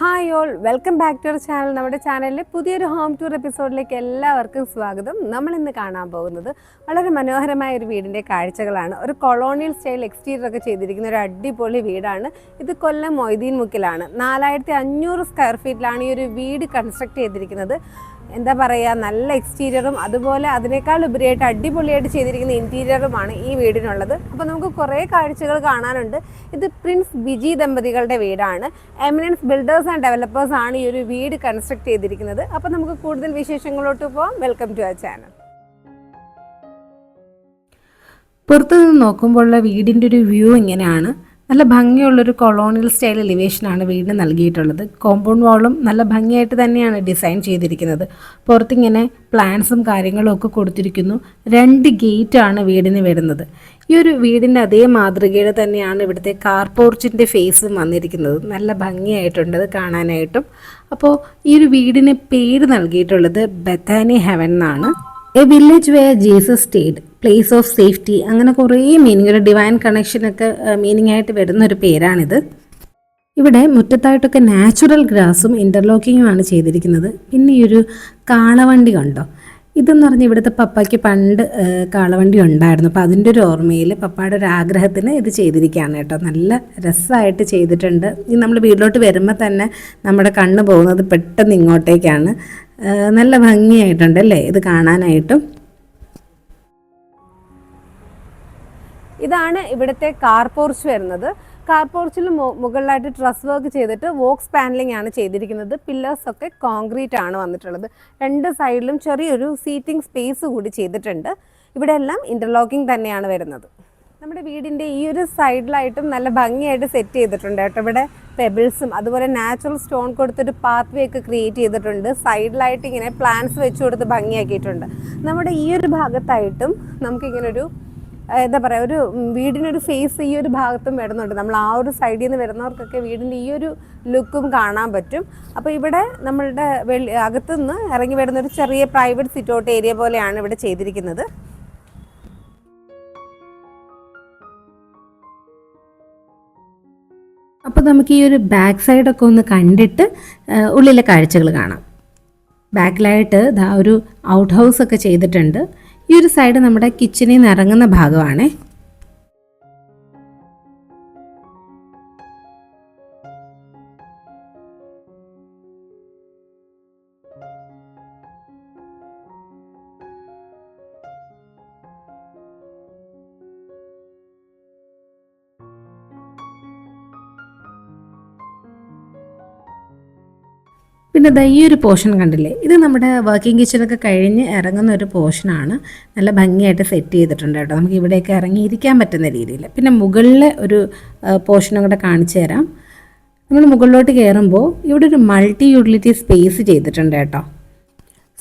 Hi all, welcome back to our channel. നമ്മുടെ ചാനലിലെ പുതിയൊരു ഹോം ടൂർ എപ്പിസോഡിലേക്ക് എല്ലാവർക്കും സ്വാഗതം. നമ്മൾ ഇന്ന് കാണാൻ പോകുന്നത് വളരെ മനോഹരമായ ഒരു വീടിൻ്റെ കാഴ്ചകളാണ്. ഒരു കൊളോണിയൽ സ്റ്റൈൽ എക്സ്റ്റീരിയർ ഒക്കെ ചെയ്തിരിക്കുന്ന ഒരു അടിപൊളി വീടാണ്. ഇത് കൊല്ലം മൊയ്തീൻ മുക്കിലാണ്. 4500 സ്ക്വയർ ഫീറ്റിലാണ് ഈ ഒരു വീട് കൺസ്ട്രക്ട് ചെയ്തിരിക്കുന്നത്. എന്താ പറയുക, നല്ല എക്സ്റ്റീരിയറും അതുപോലെ അതിനേക്കാൾ ഉപരിയായിട്ട് അടിപൊളിയായിട്ട് ചെയ്തിരിക്കുന്ന ഇൻറ്റീരിയറുമാണ് ഈ വീടിനുള്ളത്. അപ്പോൾ നമുക്ക് കുറേ കാഴ്ചകൾ കാണാനുണ്ട്. ഇത് പ്രിൻസ് ബിജി ദമ്പതികളുടെ വീടാണ്. എമിനൻസ് ബിൽഡേഴ്സ് ആൻഡ് ഡെവലപ്പേഴ്സ് ആണ് ഈ ഒരു വീട് കൺസ്ട്രക്ട് ചെയ്തിരിക്കുന്നത്. അപ്പോൾ നമുക്ക് കൂടുതൽ വിശേഷങ്ങളോട്ട് പോകാം. Welcome to our channel. പുറത്തുനിന്ന് നോക്കുമ്പോഴുള്ള വീടിൻ്റെ ഒരു വ്യൂ ഇങ്ങനെയാണ്. നല്ല ഭംഗിയുള്ളൊരു കൊളോണിയൽ സ്റ്റൈൽ എലിവേഷനാണ് വീടിന് നൽകിയിട്ടുള്ളത്. കോമ്പൗണ്ട് വാളും നല്ല ഭംഗിയായിട്ട് തന്നെയാണ് ഡിസൈൻ ചെയ്തിരിക്കുന്നത്. പുറത്തിങ്ങനെ പ്ലാന്റ്സും കാര്യങ്ങളും ഒക്കെ കൊടുത്തിരിക്കുന്നു. 2 ഗേറ്റാണ് വീടിന് വരുന്നത്. ഈ ഒരു വീടിൻ്റെ അതേ മാതൃകയുടെ തന്നെയാണ് ഇവിടുത്തെ കാർ പോർച്ചിൻ്റെ ഫേസും വന്നിരിക്കുന്നത്. നല്ല ഭംഗിയായിട്ടുണ്ട് അത് കാണാനായിട്ടും. അപ്പോൾ ഈ ഒരു വീടിന് പേര് നൽകിയിട്ടുള്ളത് ബെത്താനി ഹെവൻ എന്നാണ്. A village where Jesus stayed, place of safety, അങ്ങനെ കുറേ മീനിങ്, ഒരു ഡിവൈൻ കണക്ഷനൊക്കെ മീനിങ് ആയിട്ട് വരുന്ന ഒരു പേരാണിത്. ഇവിടെ മുറ്റത്തായിട്ടൊക്കെ നാച്ചുറൽ ഗ്രാസും ഇൻ്റർലോക്കിങ്ങുമാണ് ചെയ്തിരിക്കുന്നത്. പിന്നെ ഈ ഒരു കാളവണ്ടി കണ്ടോ, ഇതെന്ന് പറഞ്ഞാൽ ഇവിടുത്തെ പപ്പയ്ക്ക് പണ്ട് കാളവണ്ടി ഉണ്ടായിരുന്നു. അപ്പോൾ അതിൻ്റെ ഒരു ഓർമ്മയിൽ പപ്പയുടെ ഒരു ആഗ്രഹത്തിന് ഇത് ചെയ്തിരിക്കുകയാണ് കേട്ടോ. നല്ല രസമായിട്ട് ചെയ്തിട്ടുണ്ട്. ഈ നമ്മൾ വീട്ടിലോട്ട് വരുമ്പോൾ തന്നെ നമ്മുടെ കണ്ണ് പോകുന്നത് പെട്ടെന്ന് ഇങ്ങോട്ടേക്കാണ്. നല്ല ഭംഗിയായിട്ടുണ്ട് അല്ലേ ഇത് കാണാനായിട്ടും. ഇതാണ് ഇവിടുത്തെ കാർ പോർച്ച് വരുന്നത്. കാർ പോർച്ചിൽ മുകളിലായിട്ട് ട്രസ് വർക്ക് ചെയ്തിട്ട് വോക്സ് പാനലിംഗ് ആണ് ചെയ്തിരിക്കുന്നത്. പില്ലേഴ്സ് ഒക്കെ കോൺക്രീറ്റ് ആണ് വന്നിട്ടുള്ളത്. 2 സൈഡിലും ചെറിയൊരു സീറ്റിംഗ് സ്പേസ് കൂടി ചെയ്തിട്ടുണ്ട്. ഇവിടെ എല്ലാം ഇൻ്റർലോക്കിംഗ് തന്നെയാണ് വരുന്നത്. നമ്മുടെ വീടിൻ്റെ ഈ ഒരു സൈഡിലായിട്ടും നല്ല ഭംഗിയായിട്ട് സെറ്റ് ചെയ്തിട്ടുണ്ട് കേട്ടോ. ഇവിടെ പെബിൾസും അതുപോലെ നാച്ചുറൽ സ്റ്റോൺ കൊടുത്തൊരു പാത്ത് വേ ഒക്കെ ക്രിയേറ്റ് ചെയ്തിട്ടുണ്ട്. സൈഡിലായിട്ട് ഇങ്ങനെ പ്ലാന്റ്സ് വെച്ച് കൊടുത്ത് ഭംഗിയാക്കിയിട്ടുണ്ട്. നമ്മുടെ ഈ ഒരു ഭാഗത്തായിട്ടും നമുക്കിങ്ങനൊരു എന്താ പറയുക, ഒരു വീടിനൊരു ഫേസ് ഈ ഒരു ഭാഗത്തും വരുന്നുണ്ട്. നമ്മൾ ആ ഒരു സൈഡിൽ നിന്ന് വരുന്നവർക്കൊക്കെ വീടിൻ്റെ ഈ ഒരു ലുക്കും കാണാൻ പറ്റും. അപ്പോൾ ഇവിടെ നമ്മളുടെ അകത്തുനിന്ന് ഇറങ്ങി വരുന്നൊരു ചെറിയ പ്രൈവറ്റ് സിറ്റ് ഔട്ട് ഏരിയ പോലെയാണ് ഇവിടെ ചെയ്തിരിക്കുന്നത്. അപ്പോൾ നമുക്ക് ഈ ഒരു ബാക്ക് സൈഡൊക്കെ ഒന്ന് കണ്ടിട്ട് ഉള്ളിലെ കാഴ്ചകൾ കാണാം. ബാക്കിലായിട്ട് ഒരു ഔട്ട് ഹൗസ് ഒക്കെ ചെയ്തിട്ടുണ്ട്. ഈ ഒരു സൈഡ് നമ്മുടെ കിച്ചണിൽ നിന്ന് ഇറങ്ങുന്ന ഭാഗമാണ്. പിന്നെ ഈ ഒരു പോർഷൻ കണ്ടില്ലേ, ഇത് നമ്മുടെ വർക്കിംഗ് കിച്ചണൊക്കെ കഴിഞ്ഞ് ഇറങ്ങുന്ന ഒരു പോർഷനാണ്. നല്ല ഭംഗിയായിട്ട് സെറ്റ് ചെയ്തിട്ടുണ്ട് കേട്ടോ. നമുക്ക് ഇവിടെയൊക്കെ ഇറങ്ങിയിരിക്കാൻ പറ്റുന്ന രീതിയിൽ. പിന്നെ മുകളിലെ ഒരു പോർഷനും കൂടെ കാണിച്ചു തരാം. നമ്മൾ മുകളിലോട്ട് കയറുമ്പോൾ ഇവിടെ ഒരു മൾട്ടി യൂട്ടിലിറ്റി സ്പേസ് ചെയ്തിട്ടുണ്ട് കേട്ടോ.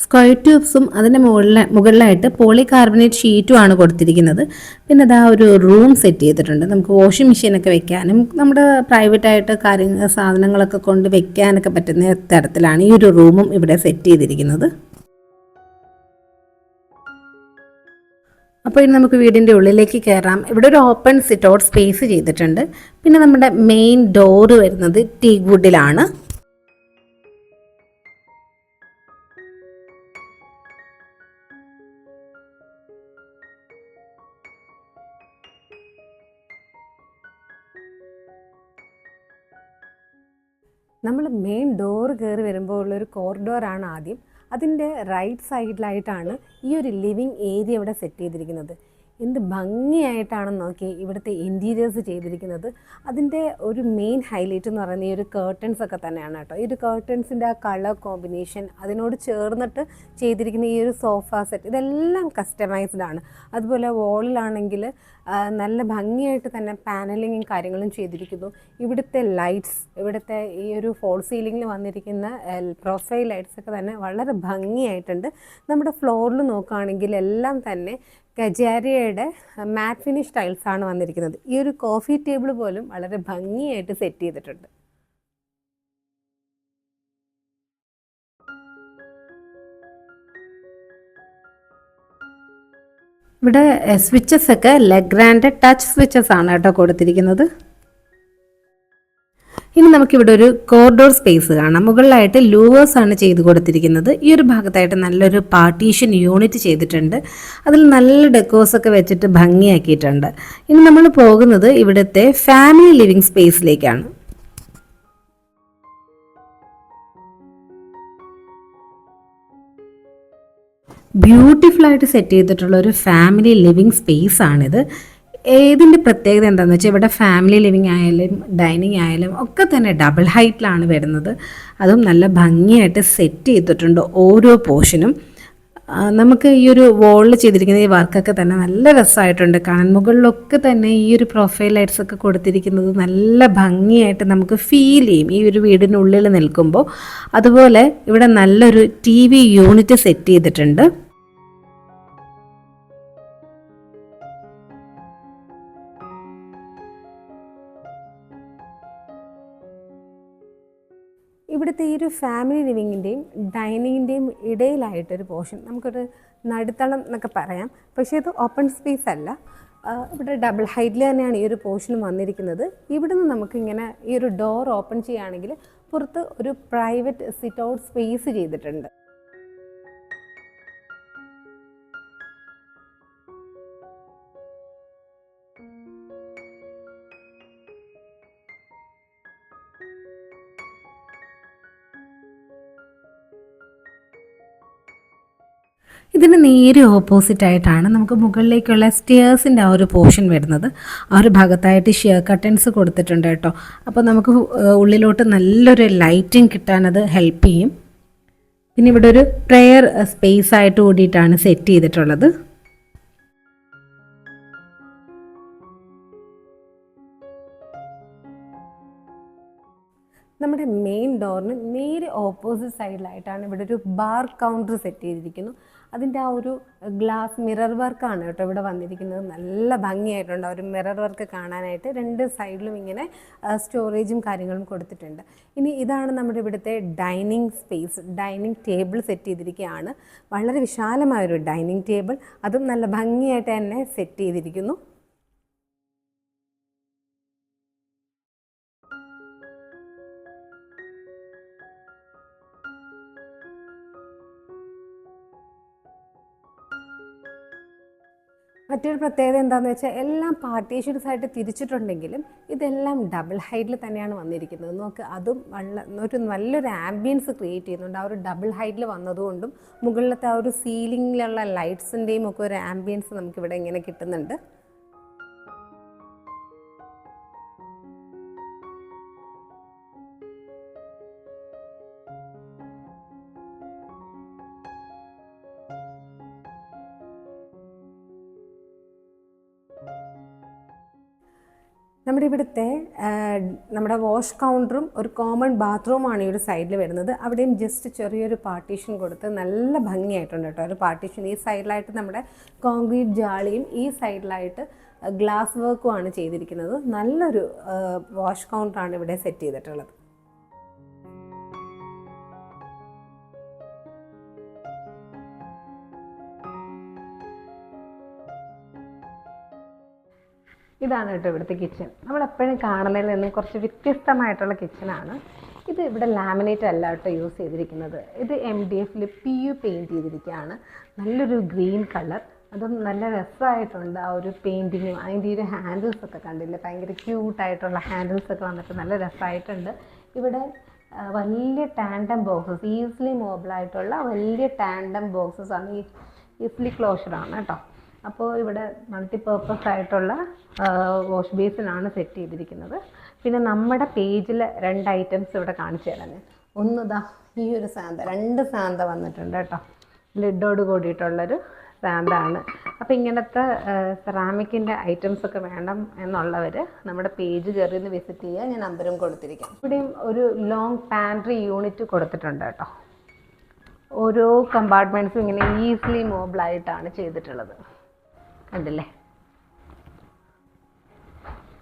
സ്ക്വയർ ട്യൂബ്സും അതിൻ്റെ മുകളിലായിട്ട് പോളികാർബണേറ്റ് ഷീറ്റുമാണ് കൊടുത്തിരിക്കുന്നത്. പിന്നെ ഒരു റൂം സെറ്റ് ചെയ്തിട്ടുണ്ട്. നമുക്ക് വാഷിംഗ് മെഷീനൊക്കെ വെക്കാനും നമ്മുടെ പ്രൈവറ്റായിട്ട് സാധനങ്ങളൊക്കെ കൊണ്ട് വെക്കാനൊക്കെ പറ്റുന്ന തരത്തിലാണ് ഈ ഒരു റൂമും ഇവിടെ സെറ്റ് ചെയ്തിരിക്കുന്നത്. അപ്പോൾ ഇനി നമുക്ക് വീടിൻ്റെ ഉള്ളിലേക്ക് കയറാം. ഇവിടെ ഒരു ഓപ്പൺ സിറ്റ് ഔട്ട് സ്പേസ് ചെയ്തിട്ടുണ്ട്. പിന്നെ നമ്മുടെ മെയിൻ ഡോറ് വരുന്നത് ടീക്ക് വുഡിലാണ്. നമ്മൾ മെയിൻ ഡോറ് കയറി വരുമ്പോൾ ഉള്ളൊരു കോറിഡോറാണ് ആദ്യം. അതിൻ്റെ റൈറ്റ് സൈഡിലായിട്ടാണ് ഈ ഒരു ലിവിങ് ഏരിയ ഇവിടെ സെറ്റ് ചെയ്തിരിക്കുന്നത്. എന്ത് ഭംഗിയായിട്ടാണെന്ന് നോക്കി ഇവിടുത്തെ ഇൻറ്റീരിയേഴ്സ് ചെയ്തിരിക്കുന്നത്. അതിൻ്റെ ഒരു മെയിൻ ഹൈലൈറ്റ് എന്ന് പറയുന്നത് ഈ ഒരു കേർട്ടൻസ് ഒക്കെ തന്നെയാണ് കേട്ടോ. ഈ ഒരു കേർട്ടൻസിൻ്റെ ആ കളർ കോമ്പിനേഷൻ, അതിനോട് ചേർന്നിട്ട് ചെയ്തിരിക്കുന്ന ഈ ഒരു സോഫ സെറ്റ്, ഇതെല്ലാം കസ്റ്റമൈസ്ഡ് ആണ്. അതുപോലെ വോളിലാണെങ്കിൽ നല്ല ഭംഗിയായിട്ട് തന്നെ പാനലിങ്ങും കാര്യങ്ങളും ചെയ്തിരിക്കുന്നു. ഇവിടുത്തെ ലൈറ്റ്സ്, ഇവിടുത്തെ ഈ ഒരു ഫോൾ സീലിങ്ങിൽ വന്നിരിക്കുന്ന പ്രൊഫൈൽ ലൈറ്റ്സ് ഒക്കെ തന്നെ വളരെ ഭംഗിയായിട്ടുണ്ട്. നമ്മുടെ ഫ്ലോറിൽ നോക്കുകയാണെങ്കിൽ എല്ലാം തന്നെ കജാരിയയുടെ മാറ്റ് ഫിനിഷ് ടൈൽസാണ് വന്നിരിക്കുന്നത്. ഈ ഒരു കോഫി ടേബിൾ പോലും വളരെ ഭംഗിയായിട്ട് സെറ്റ് ചെയ്തിട്ടുണ്ട്. ഇവിടെ സ്വിച്ചസ് ഒക്കെ ലെഗ്രാൻഡ് ടച്ച് സ്വിച്ചസ് ആണ് കേട്ടോ കൊടുത്തിരിക്കുന്നത്. ഇനി നമുക്കിവിടെ ഒരു കോറിഡോർ സ്പേസ് കാണാം. മുകളിലായിട്ട് ലൂവേഴ്സ് ആണ് ചെയ്ത് കൊടുത്തിരിക്കുന്നത്. ഈ ഒരു ഭാഗത്തായിട്ട് നല്ലൊരു പാർട്ടീഷൻ യൂണിറ്റ് ചെയ്തിട്ടുണ്ട്. അതിൽ നല്ല ഡെക്കോസ് ഒക്കെ വെച്ചിട്ട് ഭംഗിയാക്കിയിട്ടുണ്ട്. ഇനി നമ്മൾ പോകുന്നത് ഇവിടുത്തെ ഫാമിലി ലിവിംഗ് സ്പേസിലേക്കാണ്. ബ്യൂട്ടിഫുൾ ആയിട്ട് സെറ്റ് ചെയ്തിട്ടുള്ള ഒരു ഫാമിലി ലിവിങ് സ്പേസ് ആണിത്. ഇതിൻ്റെ പ്രത്യേകത എന്താണെന്ന് വെച്ചാൽ ഇവിടെ ഫാമിലി ലിവിങ് ആയാലും ഡൈനിങ് ആയാലും ഒക്കെ തന്നെ ഡബിൾ ഹൈറ്റിലാണ് വരുന്നത്. അതും നല്ല ഭംഗിയായിട്ട് സെറ്റ് ചെയ്തിട്ടുണ്ട് ഓരോ പോർഷനും. നമുക്ക് ഈ ഒരു വോളിൽ ചെയ്തിരിക്കുന്ന ഈ വർക്കൊക്കെ തന്നെ നല്ല രസമായിട്ടുണ്ട് കാണാൻ. മുകളിലൊക്കെ തന്നെ ഈ ഒരു പ്രൊഫൈൽ ലൈറ്റ്സ് ഒക്കെ കൊടുത്തിരിക്കുന്നത് നല്ല ഭംഗിയായിട്ട് നമുക്ക് ഫീൽ ചെയ്യും ഈ ഒരു വീടിനുള്ളിൽ നിൽക്കുമ്പോൾ. അതുപോലെ ഇവിടെ നല്ലൊരു TV യൂണിറ്റ് സെറ്റ് ചെയ്തിട്ടുണ്ട്. ഇവിടുത്തെ ഈ ഒരു ഫാമിലി ലിവിങ്ങിൻ്റെയും ഡൈനിങ്ങിൻ്റെയും ഇടയിലായിട്ടൊരു പോർഷൻ, നമുക്കൊരു നടുത്തളം എന്നൊക്കെ പറയാം, പക്ഷേ ഇത് ഓപ്പൺ സ്പേസ് അല്ല. ഇവിടെ ഡബിൾ ഹൈറ്റിൽ തന്നെയാണ് ഈ ഒരു പോർഷൻ വന്നിരിക്കുന്നത്. ഇവിടുന്ന് നമുക്കിങ്ങനെ ഈ ഒരു ഡോർ ഓപ്പൺ ചെയ്യുകയാണെങ്കിൽ പുറത്ത് ഒരു പ്രൈവറ്റ് സിറ്റ് ഔട്ട് സ്പേസ് ചെയ്തിട്ടുണ്ട്. ഇതിന് നേരെ ഓപ്പോസിറ്റ് ആയിട്ടാണ് നമുക്ക് മുകളിലേക്കുള്ള സ്റ്റെയർസിൻ്റെ ആ ഒരു പോർഷൻ വരുന്നത്. ആ ഒരു ഭാഗത്തായിട്ട് ഷിയർ കർട്ടൻസ് കൊടുത്തിട്ടുണ്ട് കേട്ടോ. അപ്പോൾ നമുക്ക് ഉള്ളിലോട്ട് നല്ലൊരു ലൈറ്റിംഗ് കിട്ടാനത് ഹെൽപ്പ് ചെയ്യും. പിന്നെ ഇവിടെ ഒരു പ്രെയർ സ്പേസ് ആയിട്ട് കൂടിയിട്ടാണ് സെറ്റ് ചെയ്തിട്ടുള്ളത്. നമ്മുടെ മെയിൻ ഡോറിന് നേരെ ഓപ്പോസിറ്റ് സൈഡിലായിട്ടാണ് ഇവിടെ ഒരു ബാർ കൗണ്ടർ സെറ്റ് ചെയ്തിരിക്കുന്നു. അതിൻ്റെ ആ ഒരു ഗ്ലാസ് മിറർ വർക്കാണ് കേട്ടോ ഇവിടെ വന്നിരിക്കുന്നത്. നല്ല ഭംഗിയായിട്ടുണ്ട് ആ ഒരു മിറർ വർക്ക് കാണാനായിട്ട്. രണ്ട് സൈഡിലും ഇങ്ങനെ സ്റ്റോറേജും കാര്യങ്ങളും കൊടുത്തിട്ടുണ്ട്. ഇനി ഇതാണ് നമ്മുടെ ഇവിടുത്തെ dining space. Dining table set ചെയ്തിരിക്കുകയാണ്. വളരെ വിശാലമായൊരു ഡൈനിങ് ടേബിൾ, അതും നല്ല ഭംഗിയായിട്ട് തന്നെ സെറ്റ് ചെയ്തിരിക്കുന്നു. മറ്റൊരു പ്രത്യേകത എന്താണെന്ന് വെച്ചാൽ എല്ലാം പാർട്ടീഷൻസ് ആയിട്ട് തിരിച്ചിട്ടുണ്ടെങ്കിലും ഇതെല്ലാം ഡബിൾ ഹൈറ്റിൽ തന്നെയാണ് വന്നിരിക്കുന്നത്. നമുക്ക് അതും ഒരു നല്ലൊരു ആംബിയൻസ് ക്രിയേറ്റ് ചെയ്യുന്നുണ്ട്. ആ ഒരു ഡബിൾ ഹൈറ്റിൽ വന്നതുകൊണ്ടും മുകളിലത്തെ ആ ഒരു സീലിങ്ങിലുള്ള ലൈറ്റ്സിൻ്റെയും ഒക്കെ ഒരു ആംബിയൻസ് നമുക്കിവിടെ ഇങ്ങനെ കിട്ടുന്നുണ്ട്. നമ്മുടെ ഇവിടുത്തെ നമ്മുടെ വാഷ് കൗണ്ടറും ഒരു കോമൺ ബാത്റൂമാണ് ഈ ഒരു സൈഡിൽ വരുന്നത്. അവിടെയും ജസ്റ്റ് ചെറിയൊരു പാർട്ടീഷൻ കൊടുത്ത് നല്ല ഭംഗിയായിട്ടുണ്ട് കേട്ടോ. ഒരു പാർട്ടീഷൻ ഈ സൈഡിലായിട്ട് നമ്മുടെ കോൺക്രീറ്റ് ജാളിയും ഈ സൈഡിലായിട്ട് ഗ്ലാസ് വർക്കുമാണ് ചെയ്തിരിക്കുന്നത്. നല്ലൊരു വാഷ് കൗണ്ടറാണ് ഇവിടെ സെറ്റ് ചെയ്തിട്ടുള്ളത്. ഇതാണ് കേട്ടോ ഇവിടുത്തെ കിച്ചൺ. നമ്മളെപ്പോഴും കാണുന്നതിൽ നിന്നും കുറച്ച് വ്യത്യസ്തമായിട്ടുള്ള കിച്ചണാണ് ഇത്. ഇവിടെ ലാമിനേറ്റ് അല്ല കേട്ടോ യൂസ് ചെയ്തിരിക്കുന്നത്. ഇത് MDFൽ PU പെയിൻറ്റ് ചെയ്തിരിക്കുകയാണ്. നല്ലൊരു ഗ്രീൻ കളർ, അതും നല്ല രസമായിട്ടുണ്ട്. ആ ഒരു പെയിൻറ്റിങ്ങും അതിൻ്റെ ഒരു ഹാൻഡിൽസൊക്കെ കണ്ടില്ലേ, ഭയങ്കര ക്യൂട്ടായിട്ടുള്ള ഹാൻഡിൽസൊക്കെ വന്നിട്ട് നല്ല രസമായിട്ടുണ്ട്. ഇവിടെ വലിയ ടാൻഡം ബോക്സസ്, ഈസിലി മൂവബിളായിട്ടുള്ള വലിയ ടാൻഡം ബോക്സസ് ആണ്. ഈസിലി ക്ലോഷറാണ് കേട്ടോ. അപ്പോൾ ഇവിടെ മൾട്ടിപർപ്പസ് ആയിട്ടുള്ള വാഷ് ബേസിനാണ് സെറ്റ് ചെയ്തിരിക്കുന്നത്. പിന്നെ നമ്മുടെ പേജിൽ 2 ഐറ്റംസ് ഇവിടെ കാണിച്ചു തരാം. ഒന്നിതാ ഈ ഒരു സാന്ത, 2 സാന്ത വന്നിട്ടുണ്ട് കേട്ടോ. ലിഡോട് കൂടിയിട്ടുള്ളൊരു സാന്താണ്. അപ്പോൾ ഇങ്ങനത്തെ സെറാമിക്കിൻ്റെ ഐറ്റംസൊക്കെ വേണം എന്നുള്ളവർ നമ്മുടെ പേജ് കയറി ഒന്ന് വിസിറ്റ് ചെയ്യുക. ഞാൻ നമ്പരും കൊടുത്തിരിക്കാം. ഇവിടെയും ഒരു ലോങ് പാൻട്രി യൂണിറ്റ് കൊടുത്തിട്ടുണ്ട് കേട്ടോ. ഓരോ കമ്പാർട്ട്മെൻറ്റ്സും ഇങ്ങനെ ഈസിലി മൂവബിളായിട്ടാണ് ചെയ്തിട്ടുള്ളത്, കണ്ടില്ലേ.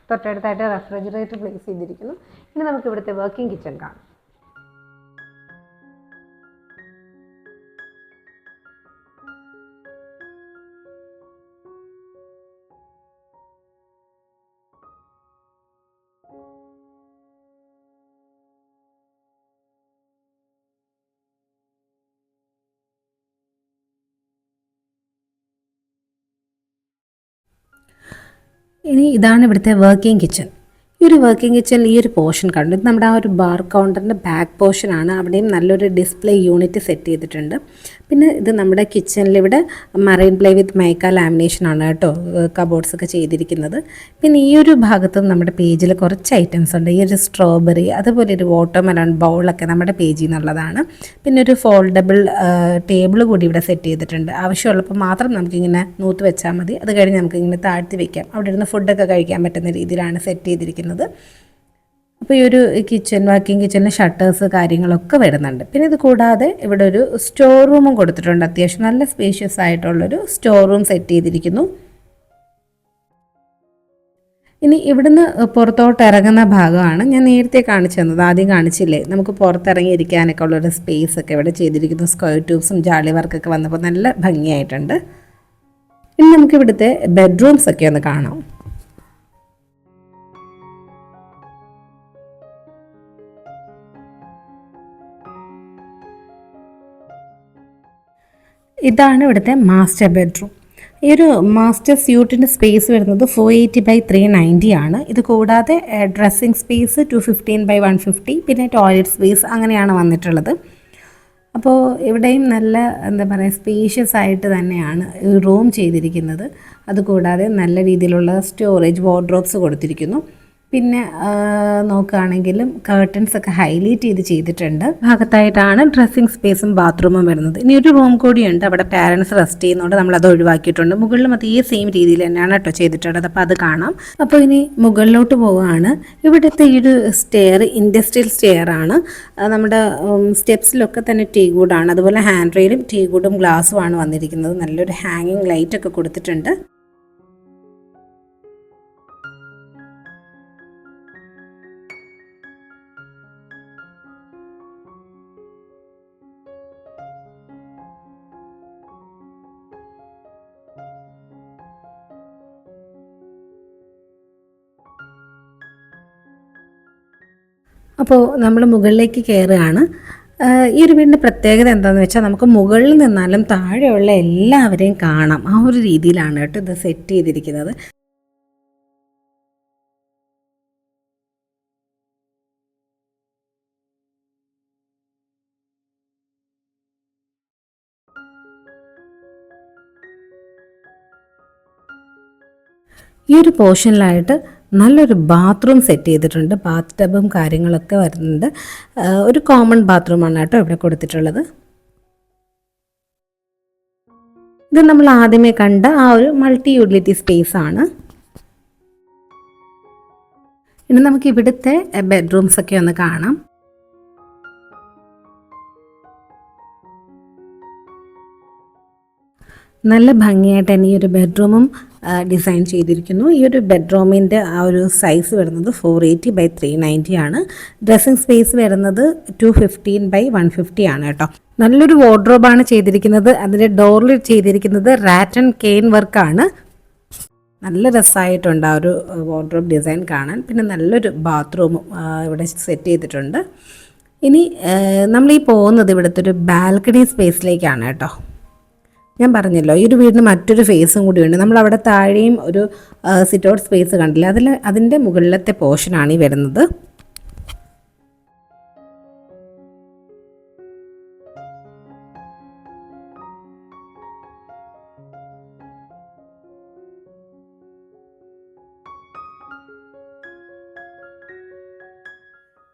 തൊട്ടടുത്തായിട്ട് റെഫ്രിജറേറ്റർ പ്ലേസ് ചെയ്തിരിക്കുന്നു. ഇനി നമുക്ക് ഇവിടുത്തെ വർക്കിംഗ് കിച്ചൺ കാണാം. ഇനി ഇതാണ് ഇവിടുത്തെ വർക്കിംഗ് കിച്ചൺ. ഈ ഒരു വർക്കിംഗ് കിച്ചണിൽ ഈ ഒരു പോർഷൻ കണ്ടു. ഇത് നമ്മുടെ ആ ഒരു ബാർ കൗണ്ടറിൻ്റെ ബാക്ക് പോർഷനാണ്. അവിടെയും നല്ലൊരു ഡിസ്പ്ലേ യൂണിറ്റ് സെറ്റ് ചെയ്തിട്ടുണ്ട്. പിന്നെ ഇത് നമ്മുടെ കിച്ചണിൽ ഇവിടെ മറൈൻ പ്ലേ വിത്ത് മൈക്ക ലാമിനേഷനാണ് കേട്ടോ കബോർഡ്സ് ഒക്കെ ചെയ്തിരിക്കുന്നത്. പിന്നെ ഈ ഒരു ഭാഗത്ത് നമ്മുടെ പേജിൽ കുറച്ച് ഐറ്റംസ് ഉണ്ട്. ഈ ഒരു സ്ട്രോബെറി, അതുപോലെ ഒരു വാട്ടർമെലൺ ബൗളൊക്കെ നമ്മുടെ പേജിൽ നിന്നുള്ളതാണ്. പിന്നെ ഒരു ഫോൾഡബിൾ ടേബിൾ കൂടി ഇവിടെ സെറ്റ് ചെയ്തിട്ടുണ്ട്. ആവശ്യമുള്ളപ്പോൾ മാത്രം നമുക്കിങ്ങനെ നൂത്ത് വെച്ചാൽ മതി. അത് കഴിഞ്ഞ് നമുക്കിങ്ങനെ താഴ്ത്തി വെക്കാം. അവിടെ ഇരുന്ന് ഫുഡൊക്കെ കഴിക്കാൻ പറ്റുന്ന രീതിയിലാണ് സെറ്റ് ചെയ്തിരിക്കുന്നത്. അപ്പോൾ ഈ ഒരു വർക്കിംഗ് കിച്ചണിൽ ഷട്ടേഴ്സ് കാര്യങ്ങളൊക്കെ വരുന്നുണ്ട്. പിന്നെ ഇത് കൂടാതെ ഇവിടെ ഒരു സ്റ്റോർ റൂമും കൊടുത്തിട്ടുണ്ട്. അത്യാവശ്യം നല്ല സ്പേഷ്യസ് ആയിട്ടുള്ളൊരു സ്റ്റോർ റൂം സെറ്റ് ചെയ്തിരിക്കുന്നു. ഇനി ഇവിടുന്ന് പുറത്തോട്ട് ഇറങ്ങുന്ന ഭാഗമാണ് ഞാൻ നേരത്തെ കാണിച്ചു തന്നത്. ആദ്യം കാണിച്ചില്ലേ, നമുക്ക് പുറത്തിറങ്ങിയിരിക്കാനൊക്കെ ഉള്ളൊരു സ്പേസ് ഒക്കെ ഇവിടെ ചെയ്തിരിക്കുന്നു. സ്ക്വയർ ട്യൂബ്സും ജാളി വർക്കൊക്കെ വന്നപ്പോൾ നല്ല ഭംഗിയായിട്ടുണ്ട്. ഇനി നമുക്ക് ഇവിടുത്തെ ബെഡ്റൂംസ് ഒക്കെ ഒന്ന് കാണാം. ഇതാണ് ഇവിടുത്തെ മാസ്റ്റർ ബെഡ്റൂം. ഈ ഒരു മാസ്റ്റർ സ്യൂട്ടിൻ്റെ സ്പേസ് വരുന്നത് 480/390 ആണ്. ഇത് കൂടാതെ ഡ്രസ്സിങ് സ്പേസ് 215/150, പിന്നെ ടോയ്ലറ്റ് സ്പേസ് അങ്ങനെയാണ് വന്നിട്ടുള്ളത്. അപ്പോൾ ഇവിടെയും നല്ല എന്താ പറയുക സ്പേഷ്യസ് ആയിട്ട് തന്നെയാണ് ഈ റൂം ചെയ്തിരിക്കുന്നത്. അതുകൂടാതെ നല്ല രീതിയിലുള്ള സ്റ്റോറേജ് വാർഡ്രോബ്സ് കൊടുത്തിരിക്കുന്നു. പിന്നെ നോക്കുകയാണെങ്കിലും കേർട്ടൻസ് ഒക്കെ ഹൈലൈറ്റ് ചെയ്തിട്ടുണ്ട്. ഭാഗത്തായിട്ടാണ് ഡ്രസ്സിങ് സ്പേസും ബാത്റൂമും വരുന്നത്. ഇനി ഒരു റൂം കൂടിയുണ്ട്, അവിടെ പാരൻസ് റെസ്റ്റ് ചെയ്യുന്നതുകൊണ്ട് നമ്മളത് ഒഴിവാക്കിയിട്ടുണ്ട്. മുകളിലും അതേ സെയിം രീതിയിൽ തന്നെയാണ് കേട്ടോ ചെയ്തിട്ടുള്ളത്. അപ്പോൾ അത് കാണാം. അപ്പോൾ ഇനി മുകളിലോട്ട് പോവുകയാണ്. ഇവിടുത്തെ ഈ ഒരു സ്റ്റെയർ ഇൻഡസ്ട്രിയൽ സ്റ്റെയർ ആണ്. നമ്മുടെ സ്റ്റെപ്സിലൊക്കെ തന്നെ ടീ വുഡാണ്. അതുപോലെ ഹാൻഡ് റെയിലും ടീ വുഡും ഗ്ലാസ്സും ആണ് വന്നിരിക്കുന്നത്. നല്ലൊരു ഹാങ്ങിങ് ലൈറ്റ് ഒക്കെ കൊടുത്തിട്ടുണ്ട്. അപ്പോൾ നമ്മൾ മുകളിലേക്ക് കയറുകയാണ്. ഈ ഒരു വീടിൻ്റെ പ്രത്യേകത എന്താണെന്ന് വെച്ചാൽ നമുക്ക് മുകളിൽ നിന്നാലും താഴെയുള്ള എല്ലാവരെയും കാണാം. ആ ഒരു രീതിയിലാണ് കേട്ടോ ഇത് സെറ്റ് ചെയ്തിരിക്കുന്നത്. ഈ ഒരു പോർഷനിലായിട്ട് നല്ലൊരു ബാത്റൂം സെറ്റ് ചെയ്തിട്ടുണ്ട്. ബാത്ത് ടബും കാര്യങ്ങളൊക്കെ വരുന്നുണ്ട്. ഒരു കോമൺ ബാത്റൂമാണ് കേട്ടോ ഇവിടെ കൊടുത്തിട്ടുള്ളത്. ഇത് നമ്മൾ ആദ്യമേ കണ്ട ആ ഒരു മൾട്ടി യൂട്ടിലിറ്റി സ്പേസ് ആണ്. ഇനി നമുക്ക് ഇവിടുത്തെ ബെഡ്റൂംസ് ഒക്കെ ഒന്ന് കാണാം. നല്ല ഭംഗിയായിട്ട് തന്നെ ഈ ഒരു ബെഡ്റൂമും ഡിസൈൻ ചെയ്തിരിക്കുന്നു. ഈ ഒരു ബെഡ്റൂമിൻ്റെ ആ ഒരു സൈസ് വരുന്നത് 480/390 ആണ്. ഡ്രസ്സിങ് സ്പേസ് വരുന്നത് 215/150 ആണ് കേട്ടോ. നല്ലൊരു വാർഡ്രോബാണ് ചെയ്തിരിക്കുന്നത്. അതിൻ്റെ ഡോറിൽ ചെയ്തിരിക്കുന്നത് റാറ്റ് ആൻഡ് കെയിൻ വർക്കാണ്. നല്ല രസമായിട്ടുണ്ട് ആ ഒരു വാർഡ്രോബ് ഡിസൈൻ കാണാൻ. പിന്നെ നല്ലൊരു ബാത്റൂമും ഇവിടെ സെറ്റ് ചെയ്തിട്ടുണ്ട്. ഇനി നമ്മളീ പോകുന്നത് ഇവിടുത്തെ ഒരു ബാൽക്കണി സ്പേസിലേക്കാണ് കേട്ടോ. ഞാൻ പറഞ്ഞല്ലോ ഈ ഒരു വീടിന് മറ്റൊരു ഫേസും കൂടിയുണ്ട്. നമ്മൾ അവിടെ താഴെയും ഒരു സിറ്റ് ഔട്ട് സ്പേസ് കണ്ടില്ല, അതിൻ്റെ മുകളിലത്തെ പോർഷനാണ് ഈ വരുന്നത്.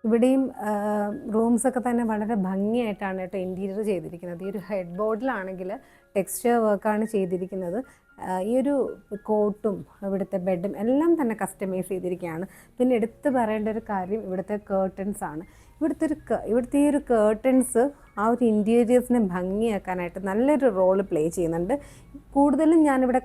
ഇവിടെയും റൂംസൊക്കെ തന്നെ വളരെ ഭംഗിയായിട്ടാണ് കേട്ടോ ഇൻറ്റീരിയർ ചെയ്തിരിക്കുന്നത്. ഈ ഒരു ഹെഡ് ബോർഡിലാണെങ്കിൽ ടെക്സ്ചർ വർക്കാണ് ചെയ്തിരിക്കുന്നത്. ഈ ഒരു കോട്ടും ഇവിടുത്തെ ബെഡും എല്ലാം തന്നെ കസ്റ്റമൈസ് ചെയ്തിരിക്കുകയാണ്. പിന്നെ എടുത്തു പറയേണ്ട ഒരു കാര്യം ഇവിടുത്തെ കേർട്ടൻസ് ആണ്. ഇവിടുത്തെ ഈ ഒരു കേർട്ടൻസ് ആ ഒരു ഇൻറ്റീരിയേഴ്സിനെ ഭംഗിയാക്കാനായിട്ട് നല്ലൊരു റോള് പ്ലേ ചെയ്യുന്നുണ്ട്. കൂടുതലും ഞാനിവിടെ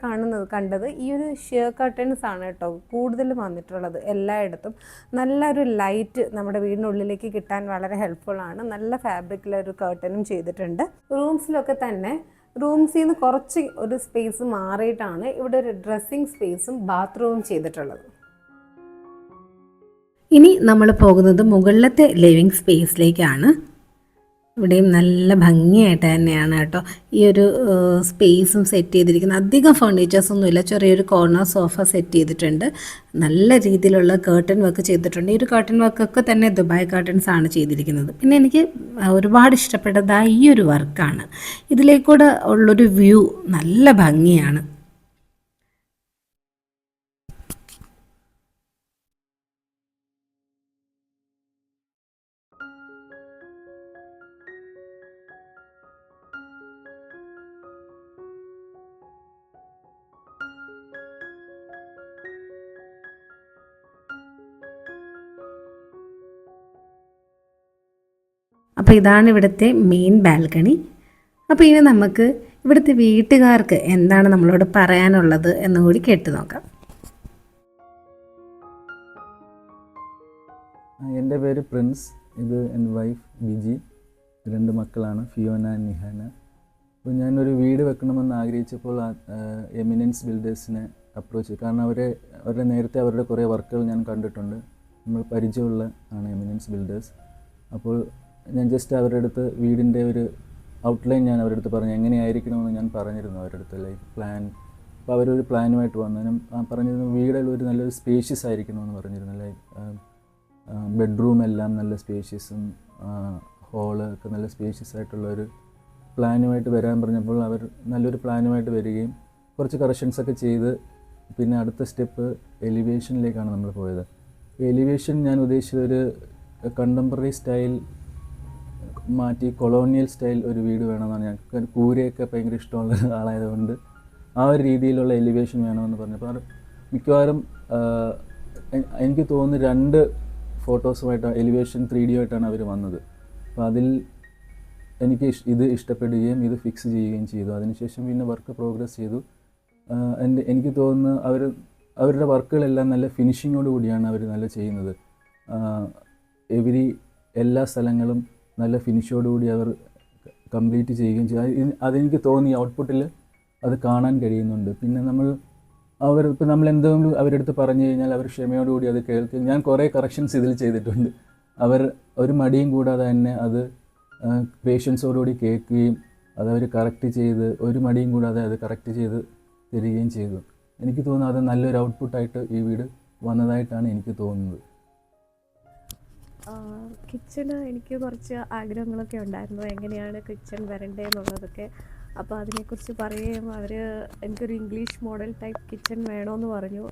കണ്ടത് ഈ ഒരു ഷിയർ കർട്ടൻസ് ആണ് കേട്ടോ കൂടുതലും വന്നിട്ടുള്ളത് എല്ലായിടത്തും. നല്ലൊരു ലൈറ്റ് നമ്മുടെ വീടിനുള്ളിലേക്ക് കിട്ടാൻ വളരെ ഹെൽപ്ഫുള്ളാണ്. നല്ല ഫാബ്രിക്കിലൊരു കർട്ടനും ചെയ്തിട്ടുണ്ട്. റൂംസിലൊക്കെ തന്നെ റൂംസിൽ നിന്ന് കുറച്ച് ഒരു സ്പേസ് മാറിയിട്ടാണ് ഇവിടെ ഒരു ഡ്രസ്സിങ് സ്പേസും ബാത്റൂമും ചെയ്തിട്ടുള്ളത്. ഇനി നമ്മൾ പോകുന്നത് മുകളിലത്തെ ലിവിങ് സ്പേസിലേക്കാണ്. ഇവിടെയും നല്ല ഭംഗിയായിട്ട് തന്നെയാണ് കേട്ടോ ഈ ഒരു സ്പേസും സെറ്റ് ചെയ്തിരിക്കുന്നത്. അധികം ഫർണിച്ചേഴ്സ് ഒന്നുമില്ല, ചെറിയൊരു കോർണർ സോഫ സെറ്റ് ചെയ്തിട്ടുണ്ട്. നല്ല രീതിയിലുള്ള കേർട്ടൻ വർക്ക് ചെയ്തിട്ടുണ്ട്. ഈ ഒരു കേർട്ടൻ വർക്കൊക്കെ തന്നെ ദുബായ് കർട്ടൻസ് ആണ് ചെയ്തിരിക്കുന്നത്. പിന്നെ എനിക്ക് ഒരുപാട് ഇഷ്ടപ്പെട്ടത് ഈ ഒരു വർക്കാണ്. ഇതിലേക്കൂടെ ഉള്ളൊരു വ്യൂ നല്ല ഭംഗിയാണ്. അപ്പോൾ ഇതാണ് ഇവിടുത്തെ മെയിൻ ബാൽക്കണി. അപ്പോൾ ഇനി നമുക്ക് ഇവിടുത്തെ വീട്ടുകാർക്ക് എന്താണ് നമ്മളോട് പറയാനുള്ളത് എന്നും കൂടി കേട്ട് നോക്കാം. എൻ്റെ പേര് പ്രിൻസ്, ഇത് എൻ്റെ വൈഫ് ബിജി, 2 മക്കളാണ്, ഫിയോന ആൻഡ് നിഹാന. അപ്പോൾ ഞാനൊരു വീട് വെക്കണമെന്ന് ആഗ്രഹിച്ചപ്പോൾ എമിനൻസ് ബിൽഡേഴ്സിനെ അപ്രോച്ച് ചെയ്തു. കാരണം അവരുടെ നേരത്തെ അവരുടെ കുറേ വർക്കുകൾ ഞാൻ കണ്ടിട്ടുണ്ട്, നമ്മൾ പരിചയമുള്ള ആണ് എമിനൻസ് ബിൽഡേഴ്സ്. അപ്പോൾ ഞാൻ ജസ്റ്റ് അവരുടെ അടുത്ത് വീടിൻ്റെ ഒരു ഔട്ട്ലൈൻ ഞാൻ അവരുടെ അടുത്ത് പറഞ്ഞു, എങ്ങനെയായിരിക്കണമെന്ന് ഞാൻ പറഞ്ഞിരുന്നു അവരുടെ അടുത്ത്, ലൈക്ക് പ്ലാൻ. അപ്പോൾ അവരൊരു പ്ലാനുമായിട്ട് വന്നതിനും പറഞ്ഞിരുന്നു വീടുകൾ ഒരു നല്ലൊരു സ്പേഷ്യസ് ആയിരിക്കണമെന്ന് പറഞ്ഞിരുന്നു. ലൈക്ക് ബെഡ്റൂം എല്ലാം നല്ല സ്പേഷ്യസും ഹോള് ഒക്കെ നല്ല സ്പേഷ്യസ് ആയിട്ടുള്ള ഒരു പ്ലാനുമായിട്ട് വരാൻ പറഞ്ഞപ്പോൾ അവർ നല്ലൊരു പ്ലാനുമായിട്ട് വരികയും കുറച്ച് കറക്ഷൻസൊക്കെ ചെയ്ത് പിന്നെ അടുത്ത സ്റ്റെപ്പ് എലിവേഷനിലേക്കാണ് നമ്മൾ പോയത്. എലിവേഷൻ ഞാൻ ഉദ്ദേശിച്ചത് ഒരു കണ്ടംപററി സ്റ്റൈൽ മാറ്റി കൊളോണിയൽ സ്റ്റൈൽ ഒരു വീട് വേണമെന്നാണ്. ഞങ്ങൾക്ക് കൂരയൊക്കെ ഭയങ്കര ഇഷ്ടമുള്ള ആളായതുകൊണ്ട് ആ ഒരു രീതിയിലുള്ള എലിവേഷൻ വേണമെന്ന് പറഞ്ഞപ്പോൾ മിക്കവാറും എനിക്ക് തോന്നുന്നു 2 ഫോട്ടോസുമായിട്ട് എലിവേഷൻ 3D ആയിട്ടാണ് അവർ വന്നത്. അപ്പോൾ അതിൽ എനിക്ക് ഇത് ഇഷ്ടപ്പെടുകയും ഇത് ഫിക്സ് ചെയ്യുകയും ചെയ്തു. അതിനുശേഷം പിന്നെ വർക്ക് പ്രോഗ്രസ് ചെയ്തു. എനിക്ക് തോന്നുന്നു അവരുടെ വർക്കുകളെല്ലാം നല്ല ഫിനിഷിങ്ങോട് കൂടിയാണ് അവർ നല്ല ചെയ്യുന്നത്. എല്ലാ സ്ഥലങ്ങളും നല്ല ഫിനിഷോടുകൂടി അവർ കംപ്ലീറ്റ് ചെയ്യുകയും ചെയ്തു. അതെനിക്ക് തോന്നി ഔട്ട്പുട്ടിൽ അത് കാണാൻ കഴിയുന്നുണ്ട്. പിന്നെ ഇപ്പോൾ നമ്മൾ എന്തെങ്കിലും അവരുടെ അടുത്ത് പറഞ്ഞു കഴിഞ്ഞാൽ അവർ ക്ഷമയോടുകൂടി അത് കേൾക്കും. ഞാൻ കുറേ കറക്ഷൻസ് ഇതിൽ ചെയ്തിട്ടുണ്ട്. അവർ ഒരു മടിയും കൂടാതെ തന്നെ അത് പേഷ്യൻസോടുകൂടി കേൾക്കുകയും അതവർ കറക്റ്റ് ചെയ്ത് ഒരു മടിയും കൂടാതെ അത് കറക്റ്റ് ചെയ്ത് തരികയും ചെയ്തു. എനിക്ക് തോന്നുന്നു അത് നല്ലൊരു ഔട്ട്പുട്ടായിട്ട് ഈ വീട് വന്നതായിട്ടാണ് എനിക്ക് തോന്നുന്നത്. കിച്ചണ് എനിക്ക് കുറച്ച് ആഗ്രഹങ്ങളൊക്കെ ഉണ്ടായിരുന്നു, എങ്ങനെയാണ് കിച്ചൺ വരണ്ടേന്നുള്ളതൊക്കെ. അപ്പോൾ അതിനെക്കുറിച്ച് പറയുകയും എനിക്കൊരു ഇംഗ്ലീഷ് മോഡൽ ടൈപ്പ് കിച്ചൺ വേണമെന്ന് പറഞ്ഞു.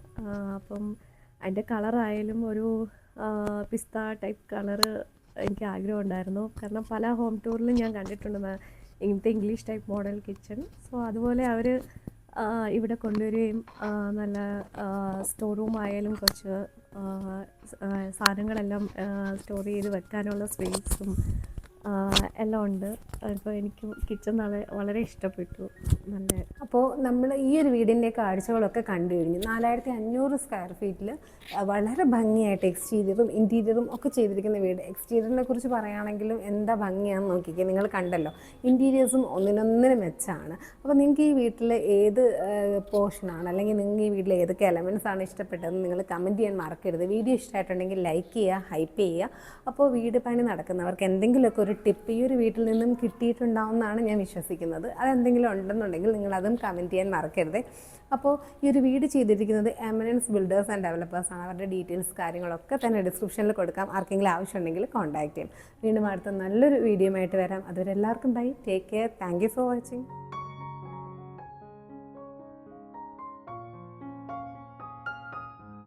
അപ്പം അതിൻ്റെ കളറായാലും ഒരു പിസ്ത ടൈപ്പ് കളറ് എനിക്ക് ആഗ്രഹം ഉണ്ടായിരുന്നു. കാരണം പല ഹോം ടൂറിലും ഞാൻ കണ്ടിട്ടുണ്ട് ഇങ്ങനത്തെ English type model kitchen. So അതുപോലെ അവർ ഇവിടെ കൊണ്ടുവരികയും നല്ല സ്റ്റോർ റൂം ആയാലും കുറച്ച് സാധനങ്ങളെല്ലാം സ്റ്റോർ ചെയ്ത് വെക്കാനുള്ള സ്പേസും എല്ലാം ഉണ്ട്. അപ്പോൾ എനിക്ക് കിച്ചൺ വളരെ ഇഷ്ടപ്പെട്ടു. നല്ല അപ്പോൾ നമ്മൾ ഈ ഒരു വീടിൻ്റെ കാഴ്ചകളൊക്കെ കണ്ടു കഴിഞ്ഞു. 4500 സ്ക്വയർ ഫീറ്റിൽ വളരെ ഭംഗിയായിട്ട് എക്സ്റ്റീരിയറും ഇൻറ്റീരിയറും ഒക്കെ ചെയ്തിരിക്കുന്ന വീട്. എക്സ്റ്റീരിയറിനെ കുറിച്ച് പറയുകയാണെങ്കിലും എന്താ ഭംഗിയാണെന്ന് നോക്കിക്കേ, നിങ്ങൾ കണ്ടല്ലോ. ഇൻറ്റീരിയേഴ്സും ഒന്നിനൊന്നിന് മെച്ചമാണ്. അപ്പോൾ നിങ്ങൾക്ക് ഈ വീട്ടിൽ ഏത് പോർഷനാണ് അല്ലെങ്കിൽ നിങ്ങൾക്ക് ഈ വീട്ടിൽ ഏതൊക്കെ എലമെൻറ്റ്സ് ആണ് ഇഷ്ടപ്പെട്ടതെന്ന് നിങ്ങൾ കമൻറ്റ് ചെയ്യാൻ മറക്കരുത്. വീഡിയോ ഇഷ്ടമായിട്ടുണ്ടെങ്കിൽ ലൈക്ക് ചെയ്യുക, ഹൈപ്പ് ചെയ്യുക. അപ്പോൾ വീട് പണി നടക്കുന്നവർക്ക് എന്തെങ്കിലുമൊക്കെ ഒരു ടിപ്പ് ഈ ഒരു വീട്ടിൽ നിന്നും കിട്ടിയിട്ടുണ്ടാവുമെന്നാണ് ഞാൻ വിശ്വസിക്കുന്നത്. അതെന്തെങ്കിലും ഉണ്ടെന്നുണ്ടെങ്കിൽ നിങ്ങളതും കമൻറ്റ് ചെയ്യാൻ മറക്കരുത്. അപ്പോൾ ഈ ഒരു വീട് ചെയ്തിരിക്കുന്നത് എമിനൻസ് ബിൽഡേഴ്സ് ആൻഡ് ഡെവലപ്പേഴ്സാണ്. അവരുടെ ഡീറ്റെയിൽസ് കാര്യങ്ങളൊക്കെ തന്നെ ഡിസ്ക്രിപ്ഷനിൽ കൊടുക്കാം. ആർക്കെങ്കിലും ആവശ്യമുണ്ടെങ്കിൽ കോൺടാക്റ്റ് ചെയ്യും. വീണ്ടും അടുത്ത നല്ലൊരു വീഡിയോ ആയിട്ട് വരാം. അതുവരെ എല്ലാവർക്കും bye, take care, thank you for watching.